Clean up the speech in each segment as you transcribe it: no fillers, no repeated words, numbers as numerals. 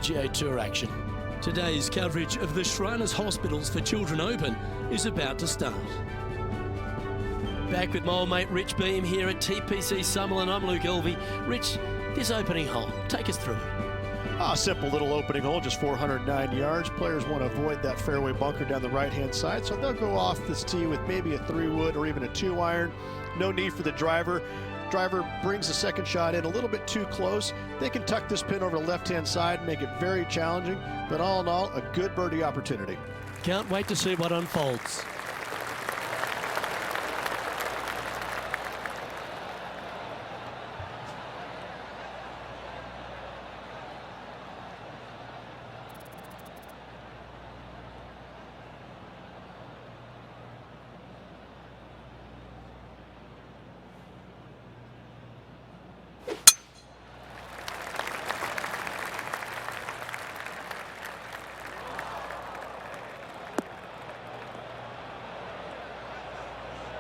PGA Tour action. Today's coverage of the Shriners Hospitals for Children Open is about to start. Back with my old mate Rich Beam here at TPC Summerlin. I'm Luke Elvey. Rich, this opening hole, take us through it. A simple little opening hole, just 409 yards. Players want to avoid that fairway bunker down the right-hand side, so they'll go off this tee with maybe a 3-wood or even a 2-iron. No need for the driver. Driver brings the second shot in a little bit too close. They can tuck this pin over the left-hand side, make it very challenging, but all in all, a good birdie opportunity. Can't wait to see what unfolds.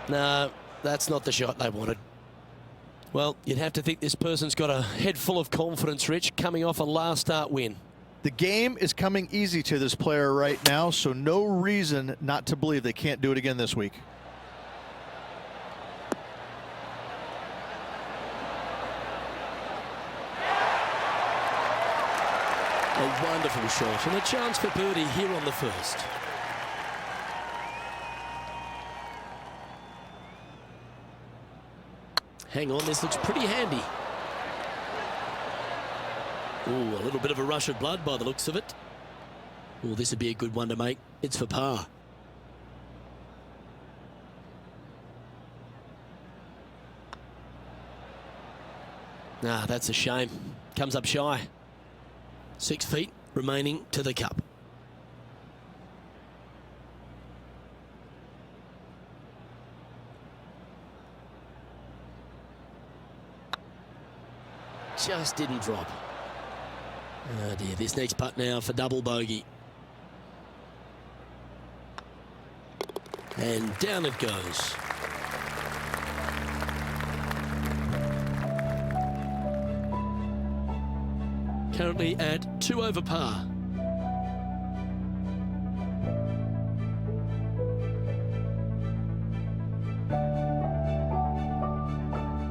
No, that's not the shot they wanted. Well, you'd have to think this person's got a head full of confidence, Rich, coming off a last start win. The game is coming easy to this player right now, so no reason not to believe they can't do it again this week. A wonderful shot and a chance for birdie here on the first. Hang on, this looks pretty handy. Ooh, a little bit of a rush of blood by the looks of it. Oh, this would be a good one to make. It's for par. Ah, that's a shame. Comes up shy. 6 feet remaining to the cup. Just didn't drop. Oh dear, this next putt now for double bogey. And down it goes. Currently at 2 over par.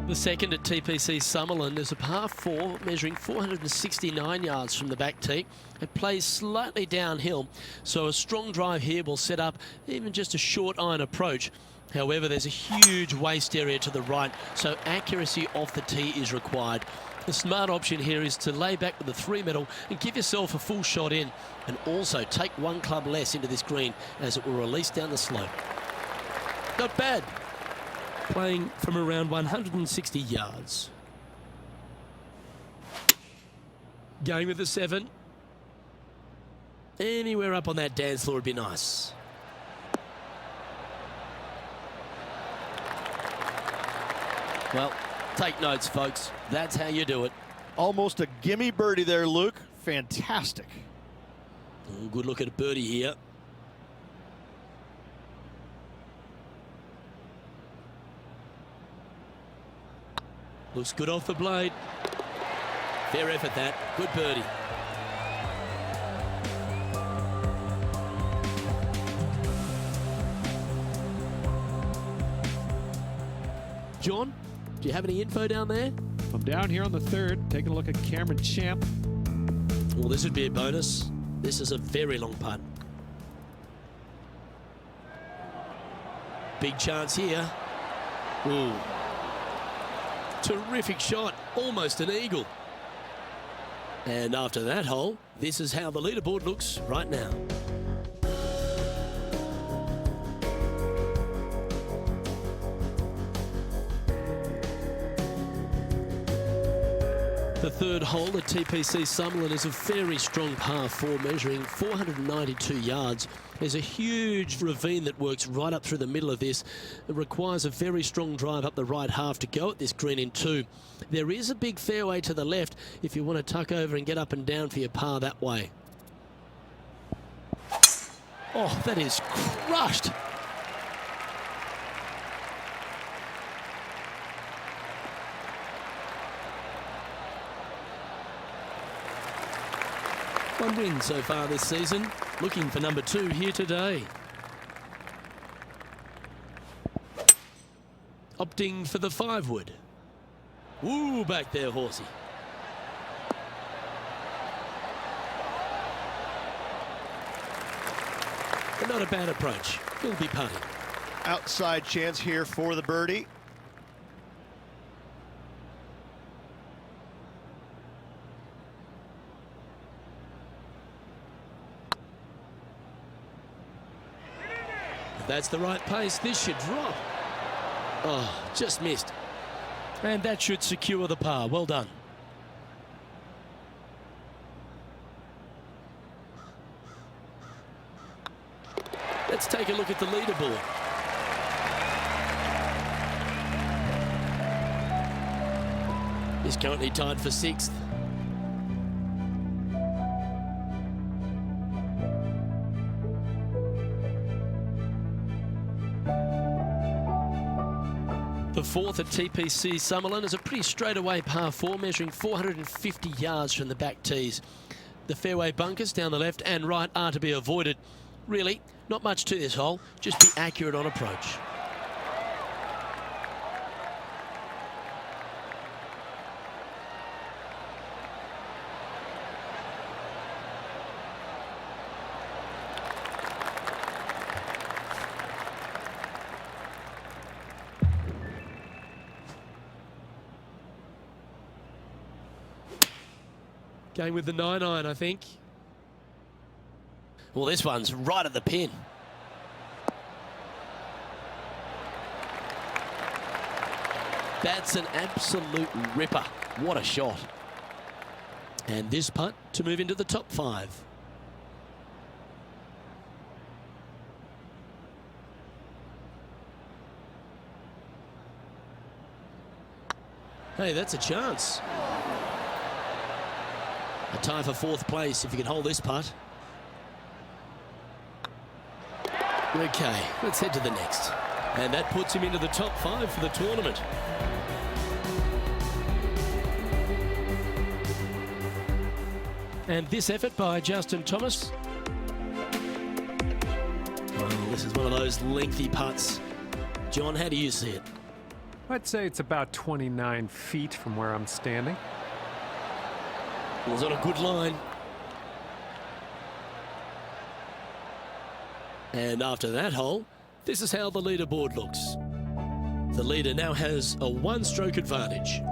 The second at TPC Summerlin is a par 4 measuring 469 yards from the back tee. It plays slightly downhill, so a strong drive here will set up even just a short iron approach. However, there's a huge waste area to the right, so accuracy off the tee is required. The smart option here is to lay back with the 3-metal and give yourself a full shot in, and also take 1 club less into this green as it will release down the slope. Not bad. Playing from around 160 yards. Going with the 7. Anywhere up on that dance floor would be nice. Well, take notes, folks. That's how you do it. Almost a gimme birdie there, Luke. Fantastic. Oh, good look at a birdie here. Looks good off the blade. Fair effort that. Good birdie. John, do you have any info down there? I'm down here on the 3rd, taking a look at Cameron Champ. Well, this would be a bonus. This is a very long putt. Big chance here. Ooh. Terrific shot, almost an eagle. And after that hole, this is how the leaderboard looks right now. The third hole at TPC Summerlin is a very strong par 4 measuring 492 yards. There's a huge ravine that works right up through the middle of this. It requires a very strong drive up the right half to go at this green in 2. There is a big fairway to the left if you want to tuck over and get up and down for your par that way. Oh, that is crushed. One win so far this season. Looking for number 2 here today. Opting for the 5-wood. Woo, back there, horsey. But not a bad approach. He'll be putting. Outside chance here for the birdie. If that's the right pace, this should drop. Oh, just missed. And that should secure the par. Well done. Let's take a look at the leaderboard. He's currently tied for 6th. The 4th at TPC Summerlin is a pretty straightaway par 4, measuring 450 yards from the back tees. The fairway bunkers down the left and right are to be avoided. Really, not much to this hole, just be accurate on approach. Going with the 9-iron, I think. Well, this one's right at the pin. That's an absolute ripper. What a shot. And this putt to move into the top 5. Hey, that's a chance. A tie for 4th place if you can hold this putt. Okay, let's head to the next. And that puts him into the top 5 for the tournament. And this effort by Justin Thomas. Well, this is one of those lengthy putts. John, how do you see it? I'd say it's about 29 feet from where I'm standing. It was on a good line. And after that hole, this is how the leaderboard looks. The leader now has a 1-stroke advantage.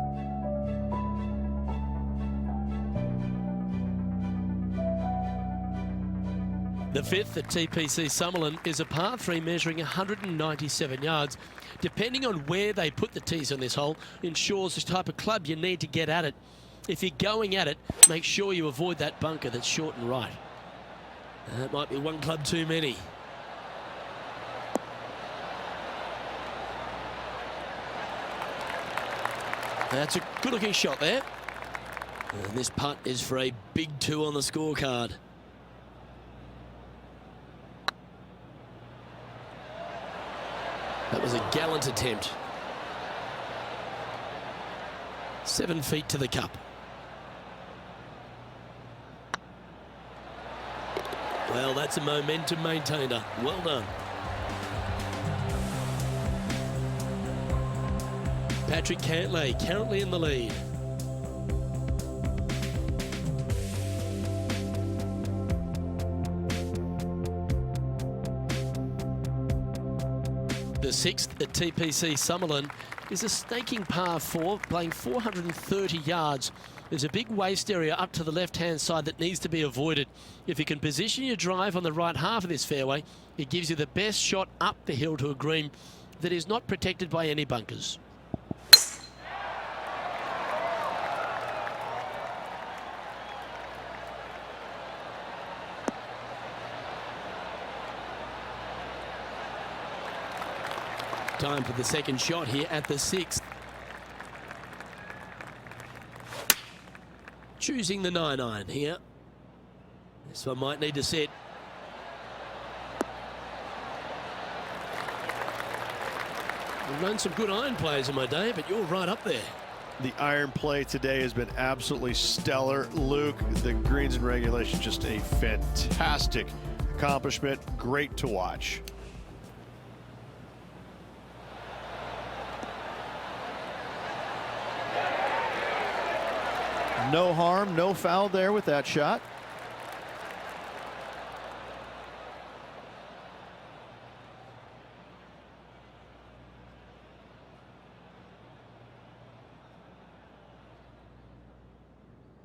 The 5th at TPC Summerlin is a par 3 measuring 197 yards. Depending on where they put the tees on this hole ensures the type of club you need to get at it. If you're going at it, make sure you avoid that bunker that's short and right. That might be one club too many. That's a good-looking shot there. And this putt is for a big 2 on the scorecard. That was a gallant attempt. 7 feet to the cup. Well, that's a momentum maintainer. Well done. Patrick Cantlay currently in the lead. The 6th at TPC Summerlin is a staking par 4, playing 430 yards. There's a big waste area up to the left-hand side that needs to be avoided. If you can position your drive on the right half of this fairway, it gives you the best shot up the hill to a green that is not protected by any bunkers. Time for the second shot here at the 6th. Choosing the 9-iron here. This one might need to set. I've known some good iron players in my day, but you're right up there. The iron play today has been absolutely stellar. Luke, the greens and regulation, just a fantastic accomplishment. Great to watch. No harm, no foul there with that shot.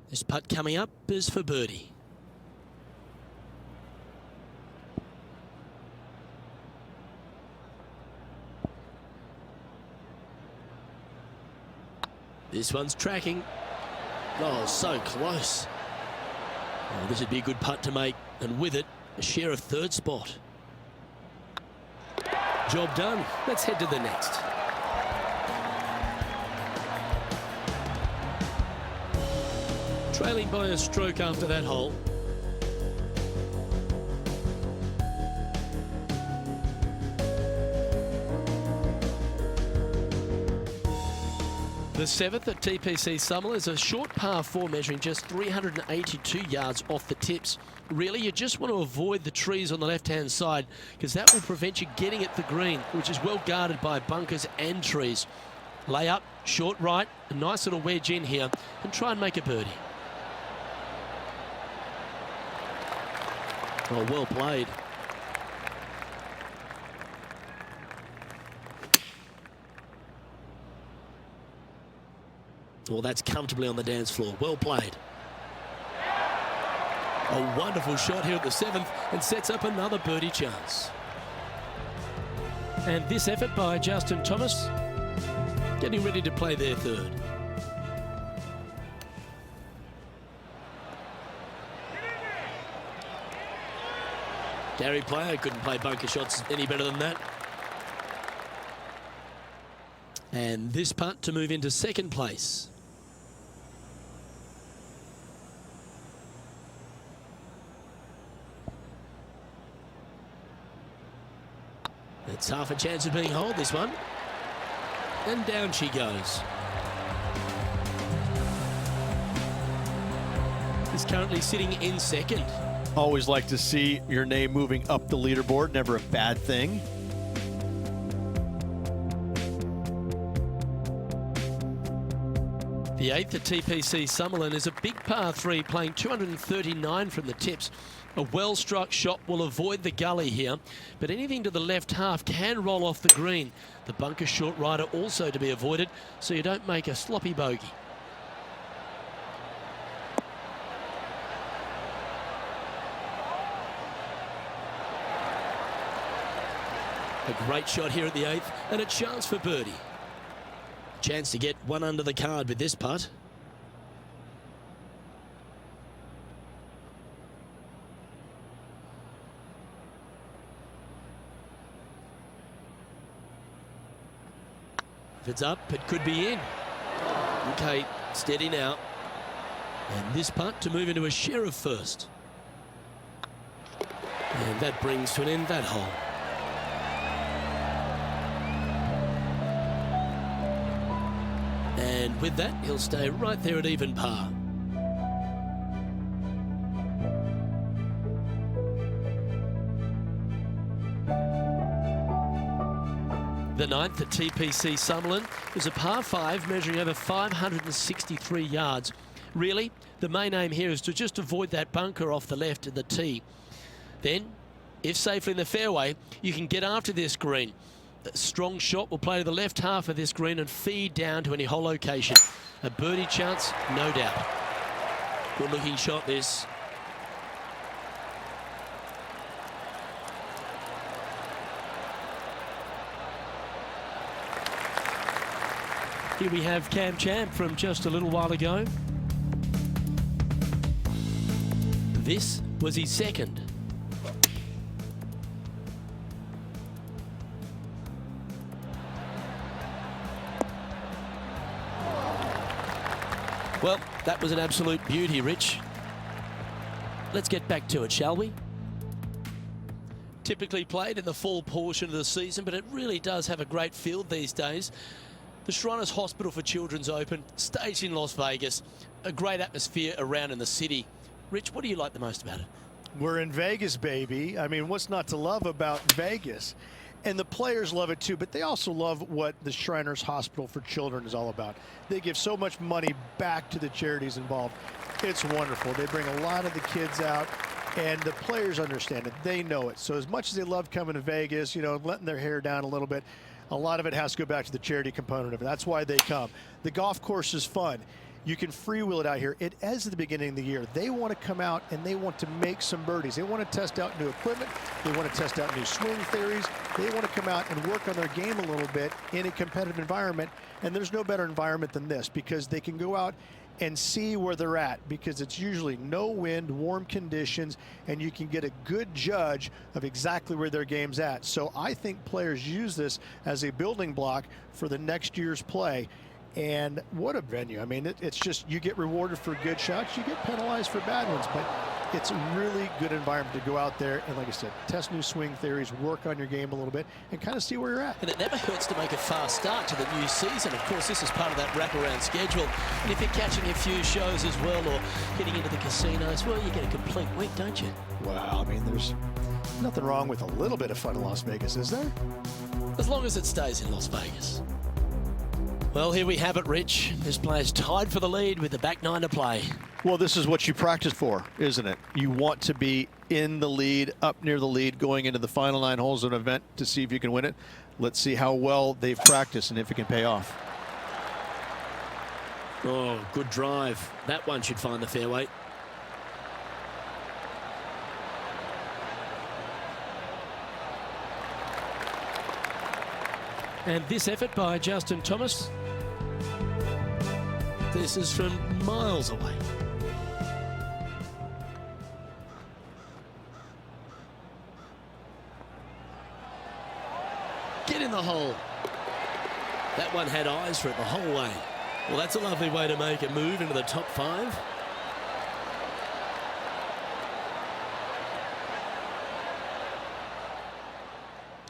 This putt coming up is for birdie. This one's tracking. Oh, so close. Oh, this would be a good putt to make, and with it, a share of third spot. Job done. Let's head to the next. Trailing by a stroke after that hole. The 7th at TPC Summerlin is a short par 4 measuring just 382 yards off the tips. Really, you just want to avoid the trees on the left-hand side because that will prevent you getting at the green, which is well guarded by bunkers and trees. Lay up, short right, a nice little wedge in here, and try and make a birdie. Oh, well played. Well, that's comfortably on the dance floor. Well played. A wonderful shot here at the 7th and sets up another birdie chance. And this effort by Justin Thomas, getting ready to play their 3rd. Gary Player couldn't play bunker shots any better than that. And this putt to move into 2nd place. It's half a chance of being holed, this one. And down she goes. He's currently sitting in 2nd. Always like to see your name moving up the leaderboard. Never a bad thing. The 8th at TPC Summerlin is a big par 3 playing 239 from the tips. A well-struck shot will avoid the gully here, but anything to the left half can roll off the green. The bunker short rider also to be avoided, so you don't make a sloppy bogey. A great shot here at the 8th, and a chance for birdie. Chance to get one under the card with this putt. If it's up, it could be in. Okay, steady now. And this putt to move into a share of 1st. And that brings to an end that hole. And with that, he'll stay right there at even par. The 9th at TPC Summerlin was a par 5 measuring over 563 yards. Really, the main aim here is to just avoid that bunker off the left of the tee. Then, if safely in the fairway, you can get after this green. A strong shot will play to the left half of this green and feed down to any hole location. A birdie chance, no doubt. Good looking shot this. Here we have Cam Champ from just a little while ago. This was his 2nd. Well, that was an absolute beauty, Rich. Let's get back to it, shall we? Typically played in the fall portion of the season, but it really does have a great field these days. The Shriners Hospital for Children's Open, staged in Las Vegas, a great atmosphere around in the city. Rich, what do you like the most about it? We're in Vegas, baby. I mean, what's not to love about Vegas? And the players love it too, but they also love what the Shriners Hospital for Children is all about. They give so much money back to the charities involved. It's wonderful. They bring a lot of the kids out, and the players understand it. They know it. So as much as they love coming to Vegas, you know, letting their hair down a little bit, a lot of it has to go back to the charity component of it. That's why they come. The golf course is fun. You can freewheel it out here. It is at the beginning of the year. They want to come out and they want to make some birdies. They want to test out new equipment. They want to test out new swing theories. They want to come out and work on their game a little bit in a competitive environment. And there's no better environment than this because they can go out and see where they're at, because it's usually no wind, warm conditions, and you can get a good judge of exactly where their game's at. So I think players use this as a building block for the next year's play. And what a venue. I mean, it's just, you get rewarded for good shots, you get penalized for bad ones, but it's a really good environment to go out there and, like I said, test new swing theories, work on your game a little bit, and kind of see where you're at. And it never hurts to make a fast start to the new season. Of course, this is part of that wraparound schedule. And if you're catching a few shows as well or getting into the casinos, well, you get a complete week, don't you? Wow, I mean, there's nothing wrong with a little bit of fun in Las Vegas, is there? As long as it stays in Las Vegas. Well, here we have it, Rich. This player's tied for the lead with the back nine to play. Well, this is what you practice for, isn't it? You want to be in the lead, up near the lead, going into the final 9 holes of an event to see if you can win it. Let's see how well they've practiced and if it can pay off. Oh, good drive. That one should find the fairway. And this effort by Justin Thomas. This is from miles away. Get in the hole. That one had eyes for it the whole way. Well, that's a lovely way to make a move into the top 5.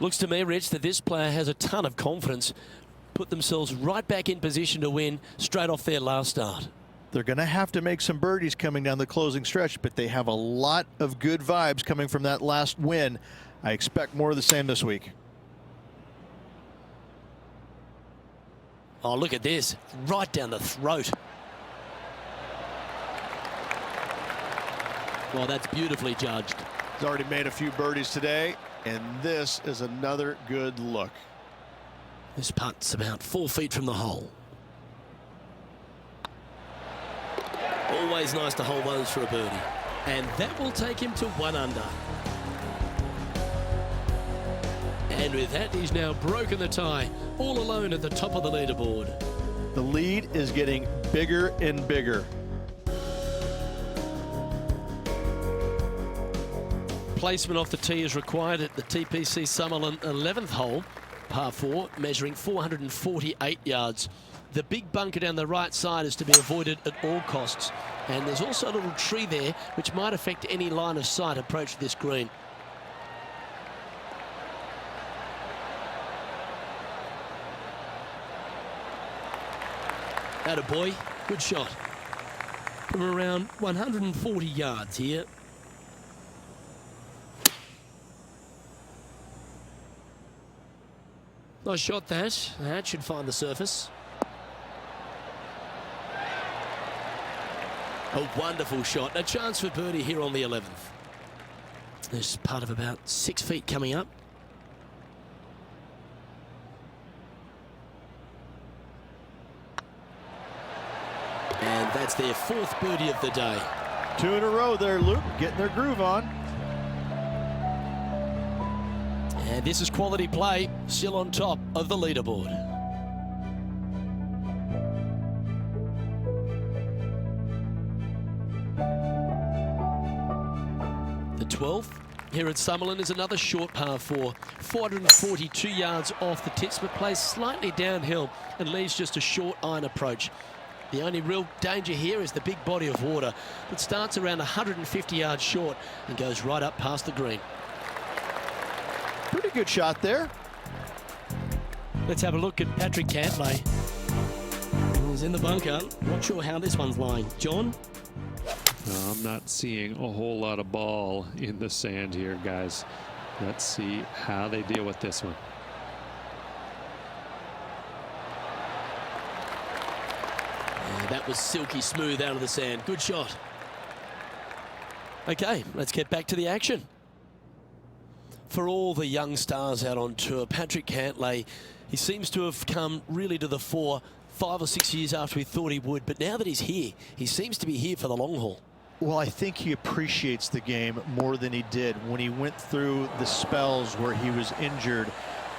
Looks to me, Rich, that this player has a ton of confidence. Put themselves right back in position to win straight off their last start. They're going to have to make some birdies coming down the closing stretch, but they have a lot of good vibes coming from that last win. I expect more of the same this week. Oh, look at this. Right down the throat. Well, that's beautifully judged. He's already made a few birdies today, and this is another good look. This putt's about 4 feet from the hole. Always nice to hold those for a birdie. And that will take him to 1 under. And with that, he's now broken the tie, all alone at the top of the leaderboard. The lead is getting bigger and bigger. Placement off the tee is required at the TPC Summerlin 11th hole, par 4, measuring 448 yards. The big bunker down the right side is to be avoided at all costs. And there's also a little tree there which might affect any line of sight approach to this green. Attaboy, good shot. From around 140 yards here. Nice shot that. That should find the surface. A wonderful shot. A chance for birdie here on the 11th. There's part of about 6 feet coming up. And that's their 4th birdie of the day. 2 in a row there, Luke, getting their groove on. And this is quality play, still on top of the leaderboard. The 12th here at Summerlin is another short par 4, 442 yards off the tips, but plays slightly downhill and leaves just a short iron approach. The only real danger here is the big body of water that starts around 150 yards short and goes right up past the green. Pretty good shot there. Let's have a look at Patrick Cantlay. He's in the bunker. Not sure how this one's lying. John? I'm not seeing a whole lot of ball in the sand here, guys. Let's see how they deal with this one. Yeah, that was silky smooth out of the sand. Good shot. Okay, let's get back to the action. For all the young stars out on tour, Patrick Cantlay, he seems to have come really to the fore 5 or 6 years after we thought he would. But now that he's here, he seems to be here for the long haul. Well, I think he appreciates the game more than he did when he went through the spells where he was injured.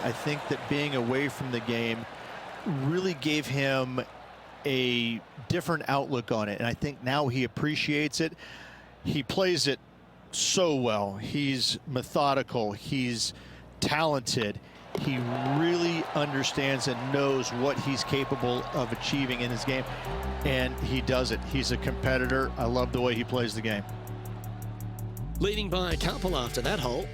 I think that being away from the game really gave him a different outlook on it, and I think now he appreciates it. He plays it so well. He's methodical. He's talented. He really understands and knows what he's capable of achieving in his game, and he does it. He's a competitor. I love the way he plays the game. Leading by a couple after that hole.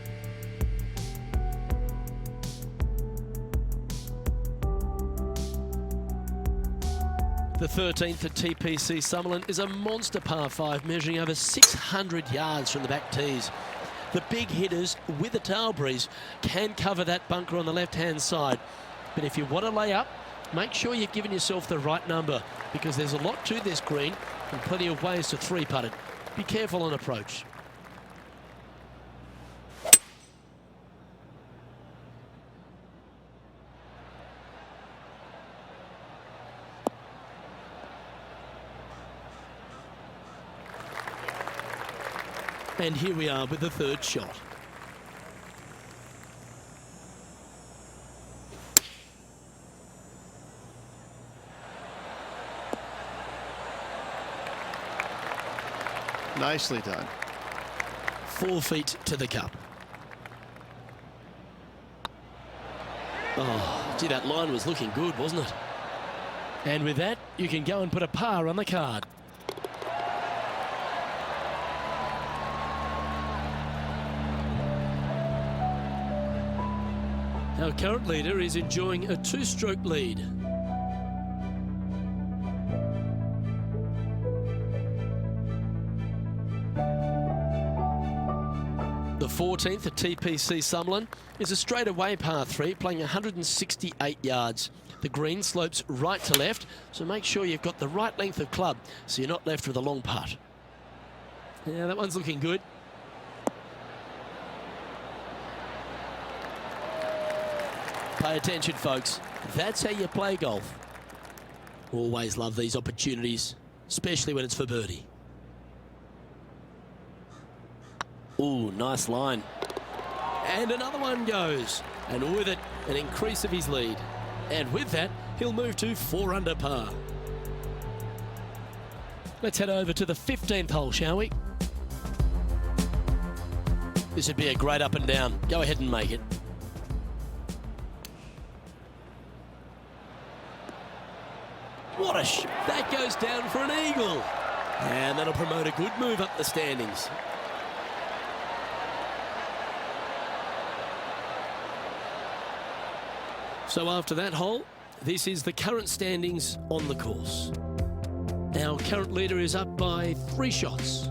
The 13th at TPC Summerlin is a monster par 5 measuring over 600 yards from the back tees. The big hitters with a tail breeze can cover that bunker on the left-hand side. But if you want to lay up, make sure you've given yourself the right number, because there's a lot to this green and plenty of ways to three-putt it. Be careful on approach. And here we are with the third shot. Nicely done. 4 feet to the cup. Oh, gee, that line was looking good, wasn't it? And with that, you can go and put a par on the card. Our current leader is enjoying a 2-stroke lead. The 14th at TPC Summerlin is a straightaway par 3 playing 168 yards. The green slopes right to left, so make sure you've got the right length of club so you're not left with a long putt. Yeah, that one's looking good. Pay attention, folks. That's how you play golf. Always love these opportunities, especially when it's for birdie. Ooh, nice line. And another one goes. And with it, an increase of his lead. And with that, he'll move to 4 under par. Let's head over to the 15th hole, shall we? This would be a great up and down. Go ahead and make it. What a that goes down for an eagle. And that'll promote a good move up the standings. So after that hole, this is the current standings on the course. Our current leader is up by 3 shots.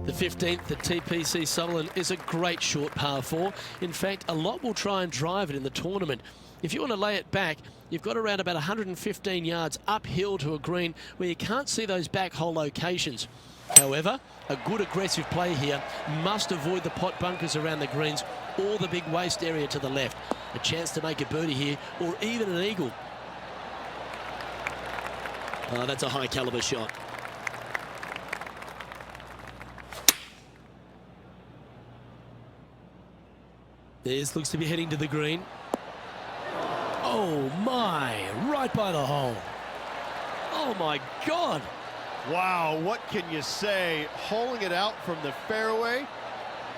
The 15th at TPC Summerlin is a great short par 4. In fact, a lot will try and drive it in the tournament. If you want to lay it back, you've got around about 115 yards uphill to a green where you can't see those back hole locations. However, a good aggressive play here must avoid the pot bunkers around the greens or the big waste area to the left. A chance to make a birdie here or even an eagle. Oh, that's a high caliber shot. This looks to be heading to the green. Oh my, right by the hole. Oh my God. Wow, what can you say? Holing it out from the fairway.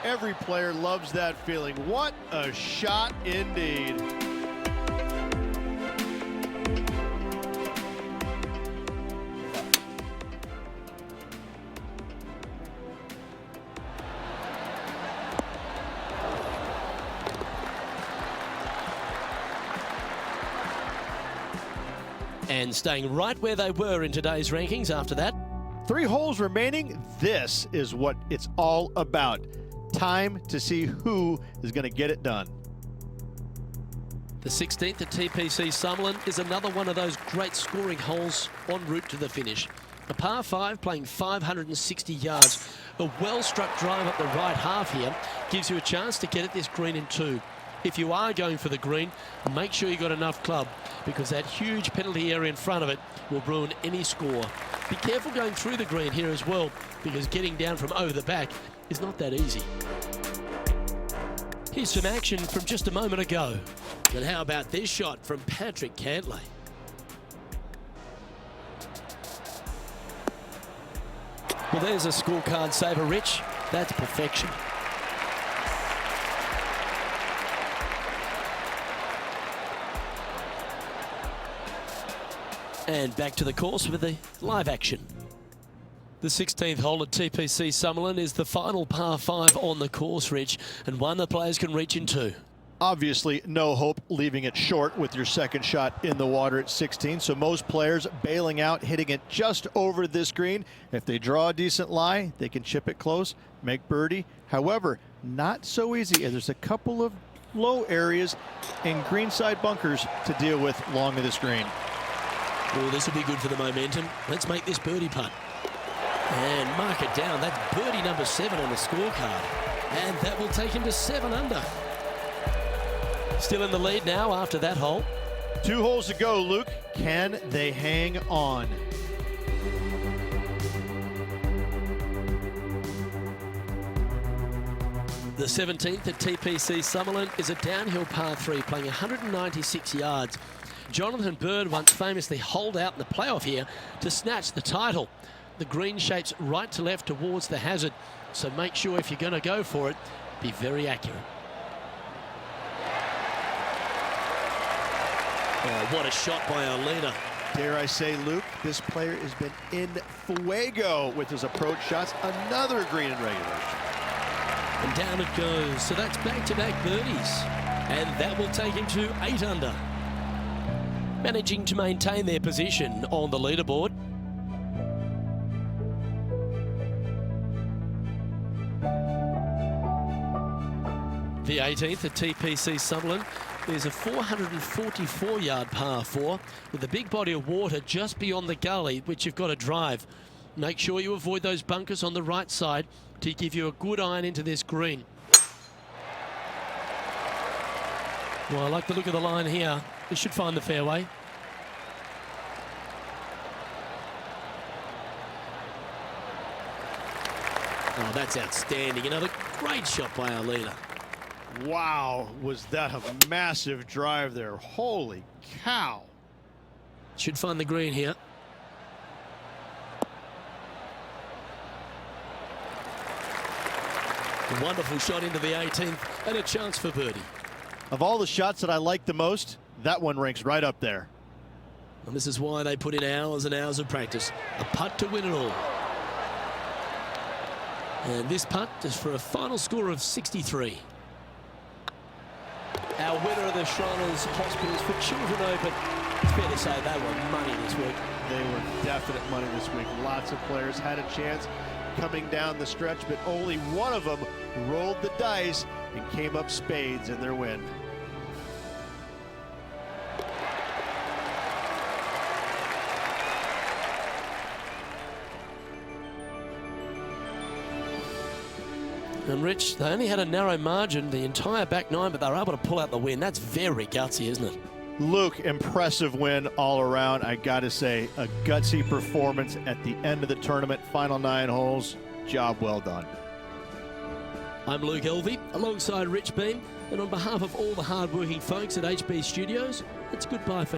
Every player loves that feeling. What a shot indeed. and staying right where they were in today's rankings after that. 3 holes remaining. This is what it's all about. Time to see who is going to get it done. The 16th at TPC Summerlin is another one of those great scoring holes en route to the finish. A par 5 playing 560 yards. A well-struck drive up the right half here gives you a chance to get at this green in 2. If you are going for the green, make sure you got enough club, because that huge penalty area in front of it will ruin any score. Be careful going through the green here as well, because getting down from over the back is not that easy. Here's some action from just a moment ago. And how about this shot from Patrick Cantlay? Well, there's a scorecard saver, Rich. That's perfection. And back to the course with the live action. The 16th hole at TPC Summerlin is the final par 5 on the course, Rich, and one the players can reach in 2. Obviously, no hope leaving it short with your second shot in the water at 16. So most players bailing out, hitting it just over this green. If they draw a decent lie, they can chip it close, make birdie. However, not so easy, as there's a couple of low areas and greenside bunkers to deal with along of this green. Oh, this will be good for the momentum. Let's make this birdie putt. And mark it down. That's birdie number 7 on the scorecard. And that will take him to 7 under. Still in the lead now after that hole. 2 holes to go, Luke. Can they hang on? The 17th at TPC Summerlin is a downhill par 3 playing 196 yards. Jonathan Bird once famously holed out in the playoff here to snatch the title. The green shapes right to left towards the hazard, so make sure if you're going to go for it, be very accurate. Oh, what a shot by our leader. Dare I say, Luke, this player has been in fuego with his approach shots. Another green in regulation. And down it goes. So that's back-to-back birdies. And that will take him to 8 under. Managing to maintain their position on the leaderboard. The 18th at TPC Summerlin is a 444-yard par 4 with a big body of water just beyond the gully, which you've got to drive. Make sure you avoid those bunkers on the right side to give you a good iron into this green. Well, I like the look of the line here. This should find the fairway. Oh, that's outstanding. Another great shot by our leader. Wow, was that a massive drive there. Holy cow. Should find the green here. A wonderful shot into the 18th and a chance for birdie. Of all the shots that I like the most, that one ranks right up there. And this is why they put in hours and hours of practice. A putt to win it all. And this putt is for a final score of 63. Our winner of the Shriners Hospitals for Children Open. It's fair to say they were money this week. They were definite money this week. Lots of players had a chance coming down the stretch, but only one of them rolled the dice and came up spades in their win. And Rich, they only had a narrow margin the entire back 9, but they were able to pull out the win. That's very gutsy, isn't it? Luke, impressive win all around. I got to say, a gutsy performance at the end of the tournament. Final 9 holes. Job well done. I'm Luke Elvey, alongside Rich Beam, and on behalf of all the hard-working folks at HB Studios, it's goodbye for